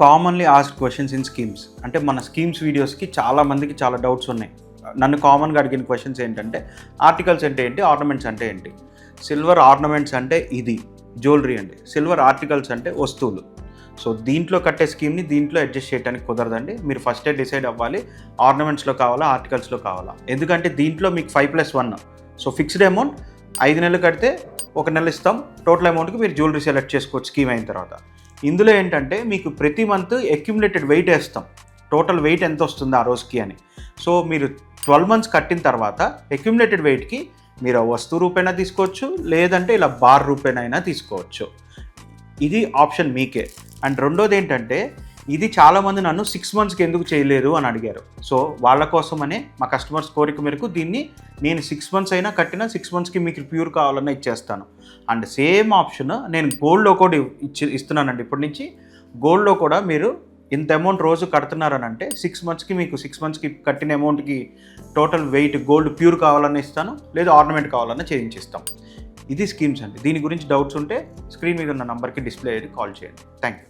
Commonly asked questions in schemes అంటే మన schemes వీడియోస్కి చాలా మందికి చాలా డౌట్స్ ఉన్నాయి. నన్ను కామన్గా అడిగిన క్వశ్చన్స్ ఏంటంటే ఆర్టికల్స్ అంటే ఏంటి, ఆర్నమెంట్స్ అంటే ఏంటి. సిల్వర్ ఆర్నమెంట్స్ అంటే ఇది జ్యువెలరీ అండి, సిల్వర్ ఆర్టికల్స్ అంటే వస్తువులు. సో దీంట్లో కట్టే స్కీమ్ని దీంట్లో అడ్జస్ట్ చేయడానికి కుదరదండి. మీరు ఫస్టే డిసైడ్ అవ్వాలి ఆర్నమెంట్స్లో కావాలా ఆర్టికల్స్లో కావాలా. ఎందుకంటే దీంట్లో మీకు 5+1, సో ఫిక్స్డ్ అమౌంట్ 5 నెలలు కడితే 1 నెల ఇస్తాం. టోటల్ అమౌంట్కి మీరు జ్యువెలరీ సెలెక్ట్ చేసుకోవచ్చు స్కీమ్ అయిన తర్వాత. ఇందులో ఏంటంటే మీకు ప్రతి మంత్ అక్యుములేటెడ్ వెయిట్ వేస్తాం, టోటల్ వెయిట్ ఎంత వస్తుంది ఆ రోజుకి అని. సో మీరు 12 months కట్టిన తర్వాత అక్యుములేటెడ్ వెయిట్కి మీరు వస్తువు రూపేణా తీసుకోవచ్చు, లేదంటే ఇలా బార్ రూపేణైనా తీసుకోవచ్చు. ఇది ఆప్షన్ మీకే. అండ్ రెండోది ఏంటంటే ఇది చాలామంది నన్ను 6 monthsకి ఎందుకు చేయలేదు అని అడిగారు. సో వాళ్ళ కోసమనే మా కస్టమర్స్ కోరిక మేరకు దీన్ని నేను 6 months అయినా కట్టినా 6 monthsకి మీకు ప్యూర్ కావాలన్నా ఇచ్చేస్తాను. అండ్ సేమ్ ఆప్షన్ నేను గోల్డ్లో కూడా ఇస్తున్నానండి. ఇప్పటి నుంచి గోల్డ్లో కూడా మీరు ఇంత అమౌంట్ రోజు కడుతున్నారని అంటే 6 monthsకి మీకు 6 monthsకి కట్టిన అమౌంట్కి టోటల్ వెయిట్ గోల్డ్ ప్యూర్ కావాలన్నా ఇస్తాను, లేదా ఆర్నమెంట్ కావాలన్నా చేయించిస్తాం. ఇది స్కీమ్స్ అండి. దీని గురించి డౌట్స్ ఉంటే స్క్రీన్ మీద ఉన్న నంబర్కి డిస్ప్లే అయ్యి కాల్ చేయండి. Thank you.